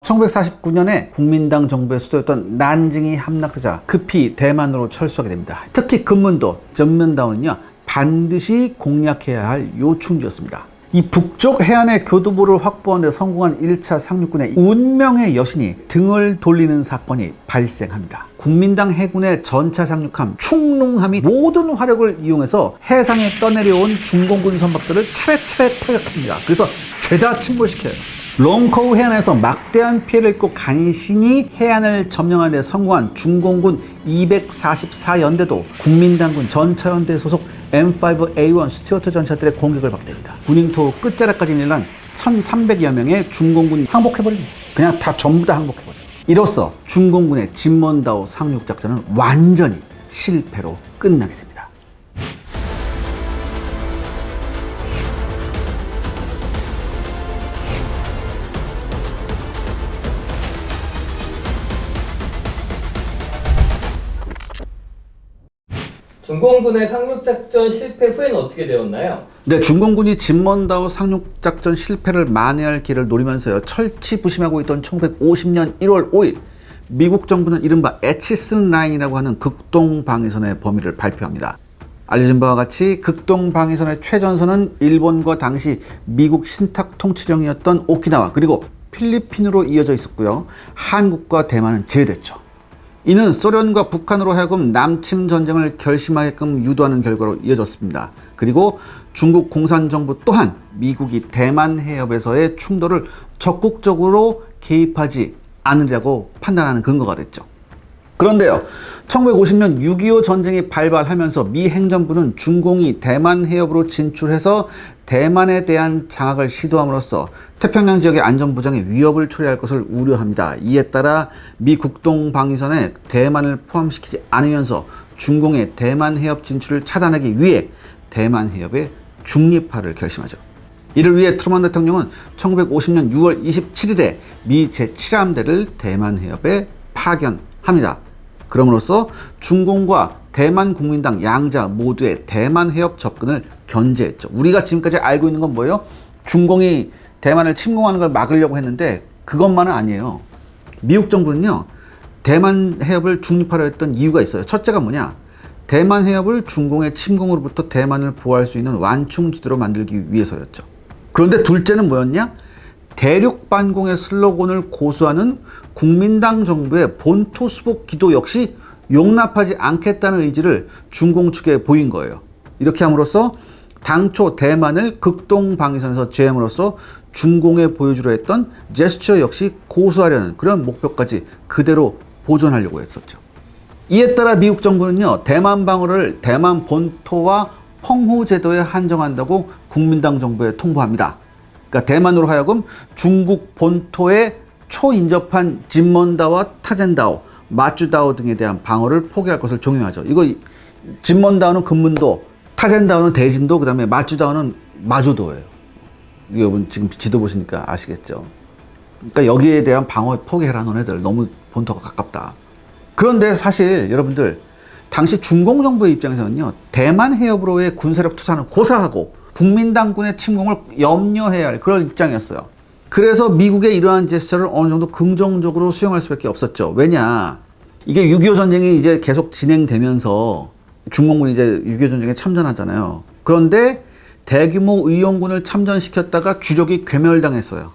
1949년에 국민당 정부의 수도였던 난징이 함락되자 급히 대만으로 철수하게 됩니다. 특히 금문도, 전면다운은요 반드시 공략해야 할 요충지였습니다. 이 북쪽 해안의 교두보를 확보하는 데 성공한 1차 상륙군의 운명의 여신이 등을 돌리는 사건이 발생합니다. 국민당 해군의 전차 상륙함 충농함이 모든 화력을 이용해서 해상에 떠내려온 중공군 선박들을 차례차례 타격합니다. 그래서 죄다 침몰시켜요. 롱커우 해안에서 막대한 피해를 입고 간신히 해안을 점령하는 데 성공한 중공군 244연대도 국민당군 전차연대 소속 M5A1 스튜어트 전차들의 공격을 받게 됩니다. 구닝토 끝자락까지 밀란 1300여 명의 중공군이 항복해버립니다. 그냥 다 전부 다 항복해버립니다. 이로써 중공군의 진먼다오 상륙작전은 완전히 실패로 끝나게 됩니다. 중공군의 상륙작전 실패 후에는 어떻게 되었나요? 네, 중공군이 진먼다오 상륙작전 실패를 만회할 길을 노리면서요 철치부심하고 있던 1950년 1월 5일 미국 정부는 이른바 애치슨 라인이라고 하는 극동방위선의 범위를 발표합니다. 알려진 바와 같이 극동방위선의 최전선은 일본과 당시 미국 신탁 통치령이었던 오키나와 그리고 필리핀으로 이어져 있었고요. 한국과 대만은 제외됐죠. 이는 소련과 북한으로 하여금 남침 전쟁을 결심하게끔 유도하는 결과로 이어졌습니다. 그리고 중국 공산정부 또한 미국이 대만 해협에서의 충돌을 적극적으로 개입하지 않으려고 판단하는 근거가 됐죠. 그런데요, 1950년 6.25 전쟁이 발발하면서 미 행정부는 중공이 대만 해협으로 진출해서 대만에 대한 장악을 시도함으로써 태평양 지역의 안전보장에 위협을 초래할 것을 우려합니다. 이에 따라 미 국동방위선에 대만을 포함시키지 않으면서 중공의 대만 해협 진출을 차단하기 위해 대만 해협에 중립화를 결심하죠. 이를 위해 트루먼 대통령은 1950년 6월 27일에 미 제7함대를 대만 해협에 파견합니다. 그럼으로써 중공과 대만 국민당 양자 모두의 대만 해협 접근을 견제했죠. 우리가 지금까지 알고 있는 건 뭐예요? 중공이 대만을 침공하는 걸 막으려고 했는데 그것만은 아니에요. 미국 정부는요, 대만 해협을 중립하려 했던 이유가 있어요. 첫째가 뭐냐? 대만 해협을 중공의 침공으로부터 대만을 보호할 수 있는 완충지대로 만들기 위해서였죠. 그런데 둘째는 뭐였냐? 대륙반공의 슬로건을 고수하는 국민당 정부의 본토 수복 기도 역시 용납하지 않겠다는 의지를 중공 측에 보인 거예요. 이렇게 함으로써 당초 대만을 극동방위선에서 제함으로써 중공에 보여주려 했던 제스처 역시 고수하려는 그런 목표까지 그대로 보존하려고 했었죠. 이에 따라 미국 정부는요, 대만 방어를 대만 본토와 펑호 제도에 한정한다고 국민당 정부에 통보합니다. 그러니까 대만으로 하여금 중국 본토에 초인접한 진먼다오와 타젠다오, 마쭈다오 등에 대한 방어를 포기할 것을 종용하죠. 이거 진먼다오는 금문도, 타젠다오는 대진도, 그 다음에 마쭈다오는 마조도예요. 여러분 지금 지도 보시니까 아시겠죠? 그러니까 여기에 대한 방어 포기해라 너네들. 너무 본토가 가깝다. 그런데 사실 여러분들 당시 중공 정부의 입장에서는요, 대만 해협으로의 군사력 투사는 고사하고 국민당군의 침공을 염려해야 할 그런 입장이었어요. 그래서 미국의 이러한 제스처를 어느 정도 긍정적으로 수용할 수밖에 없었죠. 왜냐? 이게 6.25 전쟁이 이제 계속 진행되면서 중공군이 이제 6.25 전쟁에 참전하잖아요. 그런데 대규모 의용군을 참전시켰다가 주력이 괴멸당했어요.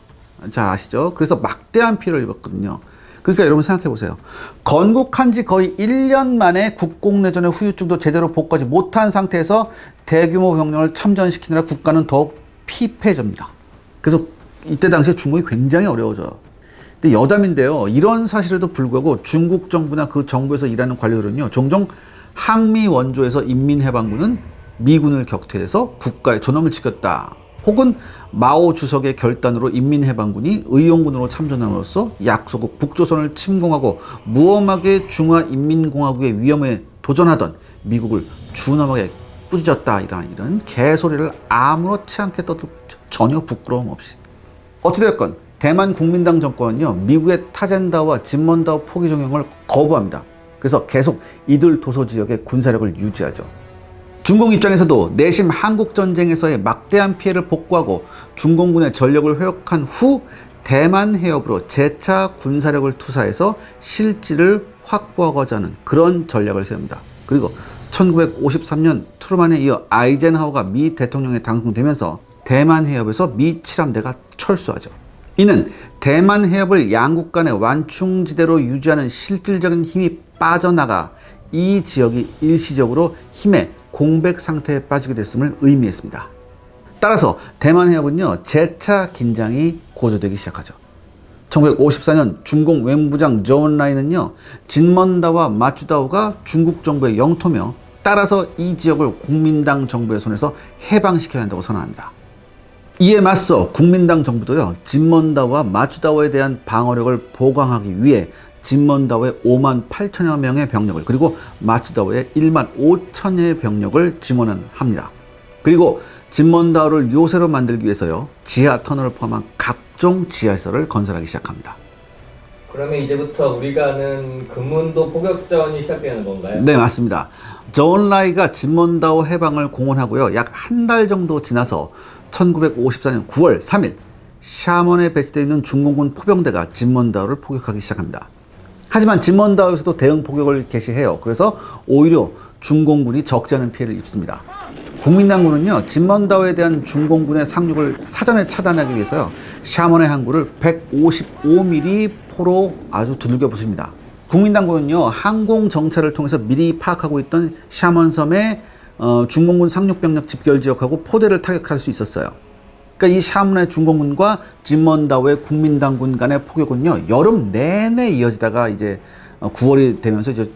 잘 아시죠? 그래서 막대한 피해를 입었거든요. 그러니까 여러분 생각해 보세요. 건국한 지 거의 1년 만에 국공내전의 후유증도 제대로 복구하지 못한 상태에서 대규모 병력을 참전시키느라 국가는 더욱 피폐해집니다. 그래서 이때 당시에 중국이 굉장히 어려워져요. 근데 여담인데요, 이런 사실에도 불구하고 중국 정부나 그 정부에서 일하는 관료들은요, 종종 항미 원조에서 인민해방군은 미군을 격퇴해서 국가의 존엄을 지켰다, 혹은 마오 주석의 결단으로 인민해방군이 의용군으로 참전함으로써 약소국 북조선을 침공하고 무엄하게 중화인민공화국의 위험에 도전하던 미국을 준엄하게 꾸짖었다, 이런 개소리를 아무렇지 않게 떠도 전혀 부끄러움 없이. 어찌되었건 대만 국민당 정권은요, 미국의 타젠다오와 진먼다오 포기 종용을 거부합니다. 그래서 계속 이들 도서 지역의 군사력을 유지하죠. 중공 입장에서도 내심 한국전쟁에서의 막대한 피해를 복구하고 중공군의 전력을 회복한 후 대만 해협으로 재차 군사력을 투사해서 실지를 확보하고자 하는 그런 전략을 세웁니다. 그리고 1953년 트루만에 이어 아이젠하워가 미 대통령에 당선되면서 대만 해협에서 미 칠함대가 철수하죠. 이는 대만 해협을 양국 간의 완충지대로 유지하는 실질적인 힘이 빠져나가 이 지역이 일시적으로 힘의 공백 상태에 빠지게 됐음을 의미했습니다. 따라서 대만 해협은요, 재차 긴장이 고조되기 시작하죠. 1954년 중공 외무부장 저온라이는요, 진먼다와 마추다오가 중국 정부의 영토며 따라서 이 지역을 국민당 정부의 손에서 해방시켜야 한다고 선언합니다. 이에 맞서 국민당 정부도요, 진먼다와 마추다오에 대한 방어력을 보강하기 위해 진먼다오의 5만 8천여 명의 병력을 그리고 마추다오의 1만 5천여의 병력을 증원합니다. 그리고 진먼다오를 요새로 만들기 위해서요, 지하 터널을 포함한 각종 지하시설을 건설하기 시작합니다. 그러면 이제부터 우리가 아는 금문도 포격전이 시작되는 건가요? 네, 맞습니다. 저온라이가 진먼다오 해방을 공언하고요, 약 한 달 정도 지나서 1954년 9월 3일 샤먼에 배치되어 있는 중공군 포병대가 진먼다오를 포격하기 시작합니다. 하지만 진먼다오에서도 대응 포격을 개시해요. 그래서 오히려 중공군이 적지 않은 피해를 입습니다. 국민당군은요, 진먼다오에 대한 중공군의 상륙을 사전에 차단하기 위해서요, 샤먼의 항구를 155mm 포로 아주 두들겨 부숩니다. 국민당군은요, 항공 정찰을 통해서 미리 파악하고 있던 샤먼섬의 중공군 상륙병력 집결 지역하고 포대를 타격할 수 있었어요. 그러니까 이 샤먼의 중공군과 진먼다오의 국민당군 간의 포격은요, 여름 내내 이어지다가 이제 9월이 되면서 이제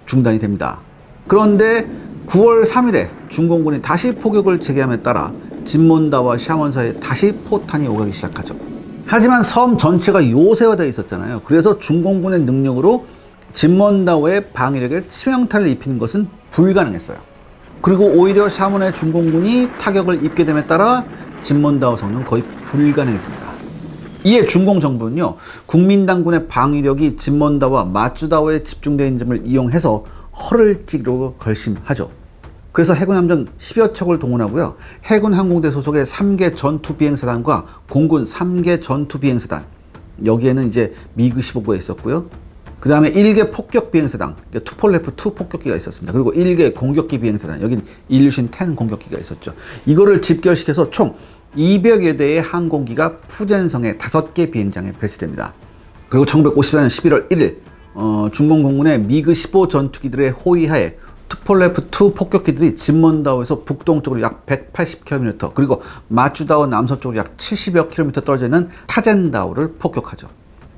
중단이 됩니다. 그런데 9월 3일에 중공군이 다시 포격을 재개함에 따라 진먼다오와 샤먼 사이에 다시 포탄이 오가기 시작하죠. 하지만 섬 전체가 요새화되어 있었잖아요. 그래서 중공군의 능력으로 진먼다오의 방위력에 치명타를 입히는 것은 불가능했어요. 그리고 오히려 샤먼의 중공군이 타격을 입게 됨에 따라 진먼다오 성은 거의 불가능해집니다. 이에 중공 정부는요, 국민당군의 방위력이 진먼다오와 마추다오에 집중되어 있는 점을 이용해서 허를 찌르고 결심하죠. 그래서 해군함정 10여 척을 동원하고요, 해군 항공대 소속의 3개 전투 비행사단과 공군 3개 전투 비행사단, 여기에는 이제 미그 15부가 있었고요, 그 다음에 1개 폭격 비행사단, 투폴레프 2 폭격기가 있었습니다. 그리고 1개 공격기 비행사단, 여긴 일루신 10 공격기가 있었죠. 이거를 집결시켜서 총 200여 대의 항공기가 푸젠성의 5개 비행장에 배치됩니다. 그리고 1954년 11월 1일 중공 공군의 미그 15 전투기들의 호위하에 투폴레프 2 폭격기들이 진먼다오에서 북동쪽으로 약 180km 그리고 마추다오 남서쪽으로 약 70여 km 떨어져 있는 타젠다오를 폭격하죠.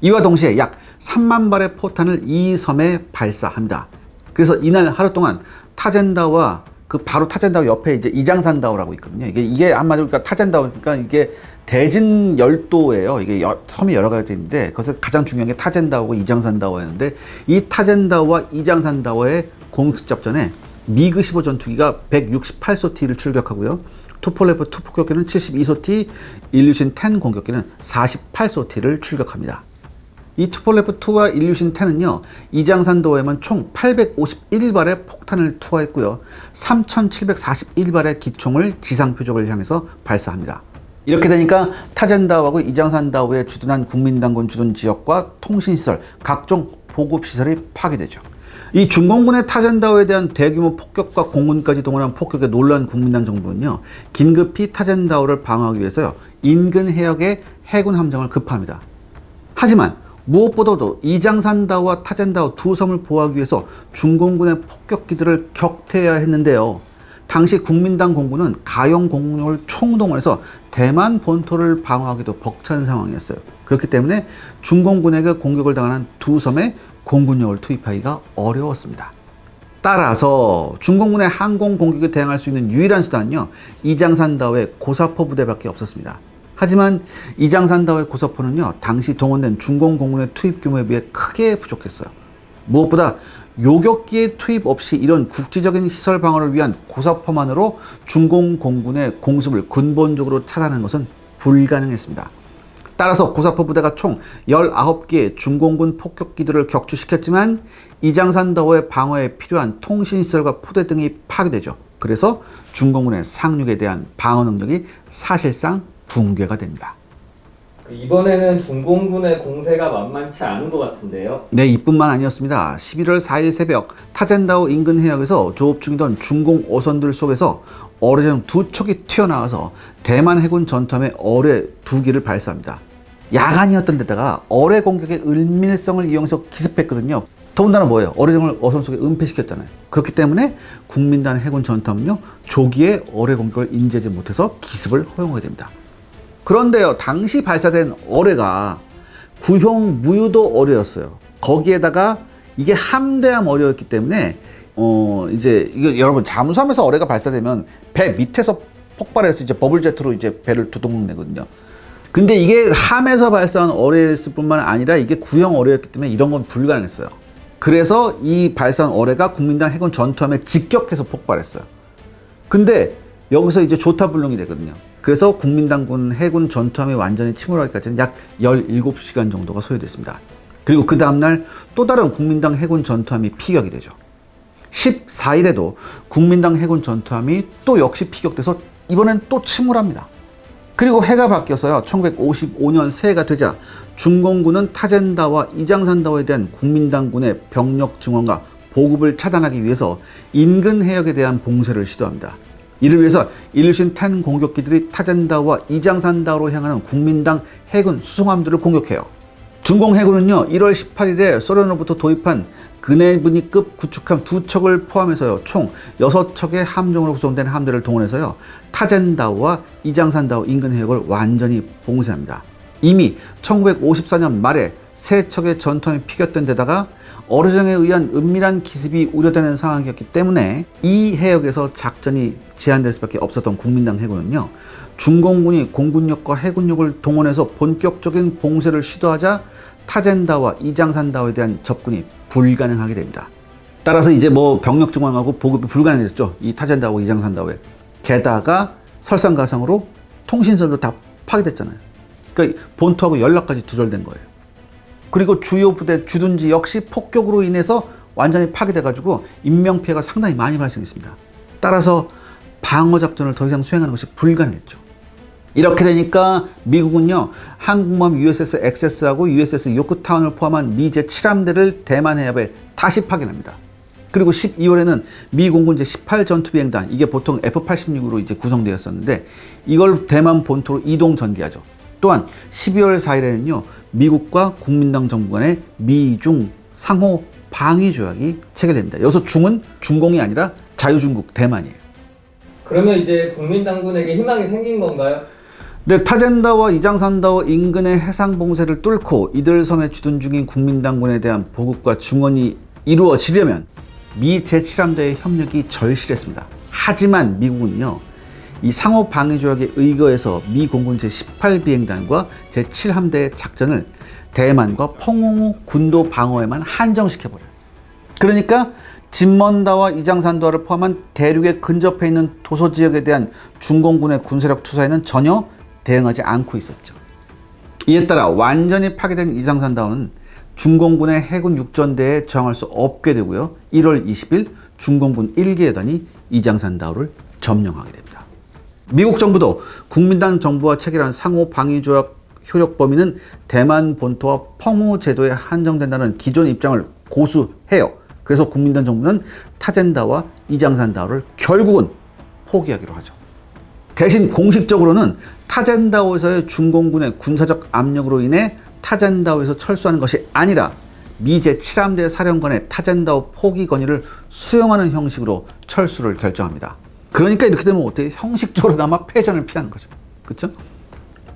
이와 동시에 약 3만 발의 포탄을 이 섬에 발사합니다. 그래서 이날 하루 동안 타젠다오와 그 바로 타젠다오 옆에 이제 이장산다오라고 있거든요. 이게 한마디로 그러니까 타젠다오, 그러니까 이게 대진 열도예요. 이게 섬이 여러 가지 있는데 거기서 가장 중요한 게 타젠다오고 이장산다오였는데, 이 타젠다오와 이장산다오의 공식 작전에 미그 15 전투기가 168소티를 출격하고요, 투폴레프 2 폭격기는 72소티, 일루신 10 공격기는 48소티를 출격합니다. 이 투폴레프 2와 일루신 10은요, 이장산도에만 총 851발의 폭탄을 투하했고요, 3741발의 기총을 지상 표적을 향해서 발사합니다. 이렇게 되니까 타젠다오하고 이장산다오에 주둔한 국민당군 주둔 지역과 통신시설, 각종 보급시설이 파괴되죠. 이 중공군의 타젠다오에 대한 대규모 폭격과 공군까지 동원한 폭격에 놀란 국민당 정부는요, 긴급히 타젠다오를 방어하기 위해서요, 인근 해역에 해군 함정을 급파합니다. 하지만 무엇보다도 이장산다오와 타젠다오 두 섬을 보호하기 위해서 중공군의 폭격기들을 격퇴해야 했는데요, 당시 국민당 공군은 가용 공군을 총동원해서 대만 본토를 방어하기도 벅찬 상황이었어요. 그렇기 때문에 중공군에게 공격을 당하는 두 섬에 공군력을 투입하기가 어려웠습니다. 따라서 중공군의 항공 공격에 대항할 수 있는 유일한 수단은요, 이장산다오의 고사포 부대밖에 없었습니다. 하지만 이장산다오의 고사포는요, 당시 동원된 중공 공군의 투입 규모에 비해 크게 부족했어요. 무엇보다 요격기의 투입 없이 이런 국지적인 시설 방어를 위한 고사포만으로 중공 공군의 공습을 근본적으로 차단하는 것은 불가능했습니다. 따라서 고사포 부대가 총 19개의 중공군 폭격기들을 격추시켰지만 이장산다오의 방어에 필요한 통신시설과 포대 등이 파괴되죠. 그래서 중공군의 상륙에 대한 방어 능력이 사실상 붕괴가 됩니다. 이번에는 중공군의 공세가 만만치 않은 것 같은데요. 네, 이뿐만 아니었습니다. 11월 4일 새벽 타젠다오 인근 해역에서 조업 중이던 중공 어선들 속에서 어뢰정 두 척이 튀어나와서 대만 해군 전함의 어뢰 두 기를 발사합니다. 야간이었던 데다가 어뢰 공격의 은밀성을 이용해서 기습했거든요. 더군다나 뭐예요? 어뢰정을 어선 속에 은폐시켰잖아요. 그렇기 때문에 국민당 해군 전함은요, 조기에 어뢰 공격을 인지하지 못해서 기습을 허용하게 됩니다. 그런데요, 당시 발사된 어뢰가 구형 무유도 어뢰였어요. 거기에다가 이게 함대함 어뢰였기 때문에 이제 이거 여러분 잠수함에서 어뢰가 발사되면 배 밑에서 폭발해서 이제 버블제트로 이제 배를 두둥 내거든요. 근데 이게 함에서 발사한 어뢰였을 뿐만 아니라 이게 구형 어뢰였기 때문에 이런 건 불가능했어요. 그래서 이 발사한 어뢰가 국민당 해군 전투함에 직격해서 폭발했어요. 근데 여기서 이제 조타불능이 되거든요. 그래서 국민당군 해군 전투함이 완전히 침몰하기까지는 약 17시간 정도가 소요됐습니다. 그리고 그 다음날 또 다른 국민당 해군 전투함이 피격이 되죠. 14일에도 국민당 해군 전투함이 또 역시 피격돼서 이번엔 또 침몰합니다. 그리고 해가 바뀌어서요, 1955년 새해가 되자 중공군은 타젠다와 이장산다오에 대한 국민당군의 병력 증원과 보급을 차단하기 위해서 인근 해역에 대한 봉쇄를 시도합니다. 이를 위해서 일신 탄 공격기들이 타젠다오와 이장산다오로 향하는 국민당 해군 수송함들을 공격해요. 중공 해군은요, 1월 18일에 소련으로부터 도입한 그네브니급 구축함 2척을 포함해서요, 총 6척의 함정으로 구성된 함대를 동원해서요, 타젠다오와 이장산다오 인근 해역을 완전히 봉쇄합니다. 이미 1954년 말에 3척의 전투함이 피격된 데다가 어뢰정에 의한 은밀한 기습이 우려되는 상황이었기 때문에 이 해역에서 작전이 제한될 수밖에 없었던 국민당 해군은요, 중공군이 공군력과 해군력을 동원해서 본격적인 봉쇄를 시도하자 타젠다와 이장산다오에 대한 접근이 불가능하게 됩니다. 따라서 이제 뭐 병력 증원하고 보급이 불가능해졌죠. 이 타젠다오 이장산다오에. 게다가 설상가상으로 통신선도 다 파괴됐잖아요. 그러니까 본토하고 연락까지 두절된 거예요. 그리고 주요 부대 주둔지 역시 폭격으로 인해서 완전히 파괴돼가지고 인명피해가 상당히 많이 발생했습니다. 따라서 방어작전을 더 이상 수행하는 것이 불가능했죠. 이렇게 되니까 미국은요, 항공모함 USS 엑세스하고 USS 요크타운을 포함한 미 제7함대를 대만 해협에 다시 파견합니다. 그리고 12월에는 미 공군 제18 전투비행단, 이게 보통 F-86으로 이제 구성되었었는데 이걸 대만 본토로 이동 전개하죠. 또한 12월 4일에는요, 미국과 국민당 정부 간의 미중 상호 방위 조약이 체결됩니다. 여기서 중은 중공이 아니라 자유중국 대만이에요. 그러면 이제 국민당군에게 희망이 생긴 건가요? 네, 타젠다와 이장산다오 인근의 해상 봉쇄를 뚫고 이들 섬에 주둔 중인 국민당군에 대한 보급과 증원이 이루어지려면 미 제7함대의 협력이 절실했습니다. 하지만 미국은요, 이 상호 방위 조약에 의거해서 미 공군 제18비행단과 제7함대의 작전을 대만과 펑옹우 군도 방어에만 한정시켜버려요. 그러니까 진먼다와 이장산도와를 포함한 대륙에 근접해 있는 도서 지역에 대한 중공군의 군사력 투사에는 전혀 대응하지 않고 있었죠. 이에 따라 완전히 파괴된 이장산다오는 중공군의 해군 육전대에 저항할 수 없게 되고요, 1월 20일 중공군 1기여단이 이장산다오를 점령하게 됩니다. 미국 정부도 국민당 정부와 체결한 상호 방위조약 효력 범위는 대만 본토와 펑우 제도에 한정된다는 기존 입장을 고수해요. 그래서 국민당 정부는 타젠다와 이장산다오를 결국은 포기하기로 하죠. 대신 공식적으로는 타젠다오에서의 중공군의 군사적 압력으로 인해 타젠다오에서 철수하는 것이 아니라 미 제7함대 사령관의 타젠다오 포기 건의를 수용하는 형식으로 철수를 결정합니다. 그러니까 이렇게 되면 어떻게 형식적으로나마 패전을 피하는 거죠. 그렇죠?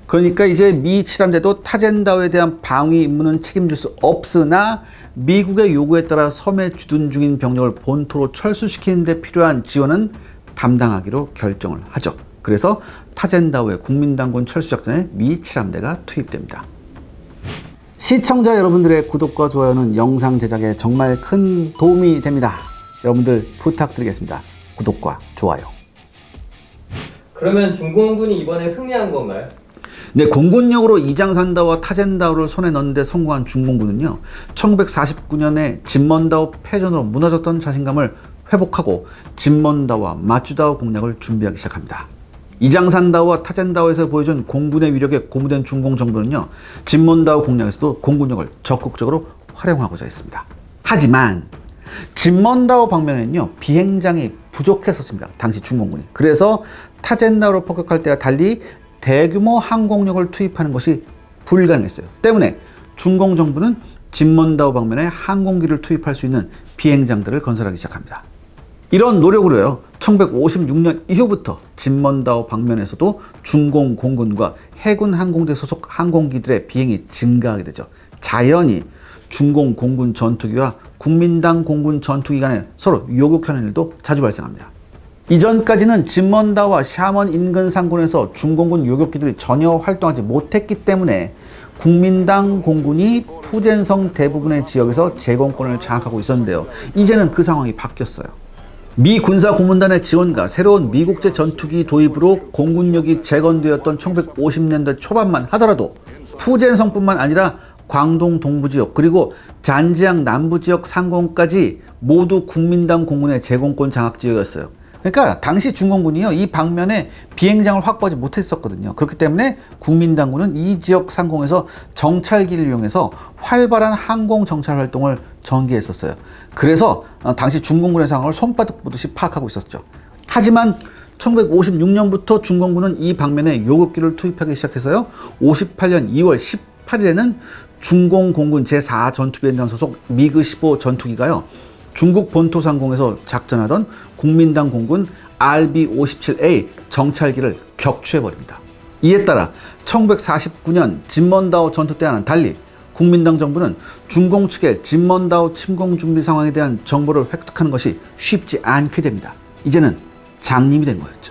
그러니까 이제 미 7함대도 타젠다오에 대한 방위 임무는 책임질 수 없으나 미국의 요구에 따라 섬에 주둔 중인 병력을 본토로 철수시키는 데 필요한 지원은 담당하기로 결정을 하죠. 그래서 타젠다오의 국민당군 철수작전에 미 7함대가 투입됩니다. 시청자 여러분들의 구독과 좋아요는 영상 제작에 정말 큰 도움이 됩니다. 여러분들 부탁드리겠습니다. 구독과 좋아요. 그러면 중공군이 이번에 승리한 건가요? 네, 공군력으로 이장산다오와 타젠다오를 손에 넣는 데 성공한 중공군은요, 1949년에 진먼다오 패전으로 무너졌던 자신감을 회복하고 진먼다오와 마쭈다오 공략을 준비하기 시작합니다. 이장산다오와 타젠다오에서 보여준 공군의 위력에 고무된 중공 정부는요, 진몬다오 공략에서도 공군력을 적극적으로 활용하고자 했습니다. 하지만 진몬다오 방면에는요, 비행장이 부족했었습니다. 당시 중공군이. 그래서 타젠다오로 폭격할 때와 달리 대규모 항공력을 투입하는 것이 불가능했어요. 때문에 중공 정부는 진몬다오 방면에 항공기를 투입할 수 있는 비행장들을 건설하기 시작합니다. 이런 노력으로요, 1956년 이후부터 진몬다오 방면에서도 중공 공군과 해군 항공대 소속 항공기들의 비행이 증가하게 되죠. 자연히 중공 공군 전투기와 국민당 공군 전투기 간에 서로 요격하는 일도 자주 발생합니다. 이전까지는 진몬다오와 샤먼 인근 상공에서 중공군 요격기들이 전혀 활동하지 못했기 때문에 국민당 공군이 푸젠성 대부분의 지역에서 제공권을 장악하고 있었는데요. 이제는 그 상황이 바뀌었어요. 미 군사 고문단의 지원과 새로운 미국제 전투기 도입으로 공군력이 재건되었던 1950년대 초반만 하더라도 푸젠성뿐만 아니라 광동 동부지역 그리고 잔지앙 남부지역 상공까지 모두 국민당 공군의 제공권 장악 지역이었어요. 그러니까 당시 중공군이요, 이 방면에 비행장을 확보하지 못했었거든요. 그렇기 때문에 국민당군은 이 지역 상공에서 정찰기를 이용해서 활발한 항공 정찰 활동을 전개했었어요. 그래서 당시 중공군의 상황을 손바닥 보듯이 파악하고 있었죠. 하지만 1956년부터 중공군은 이 방면에 요격기를 투입하기 시작해서요, 58년 2월 18일에는 중공 공군 제4전투비행단 소속 미그-15 전투기가요, 중국 본토 상공에서 작전하던 국민당 공군 RB-57A 정찰기를 격추해버립니다. 이에 따라 1949년 진몬다오 전투 때와는 달리 국민당 정부는 중공 측의 진몬다오 침공 준비 상황에 대한 정보를 획득하는 것이 쉽지 않게 됩니다. 이제는 장님이 된 거였죠.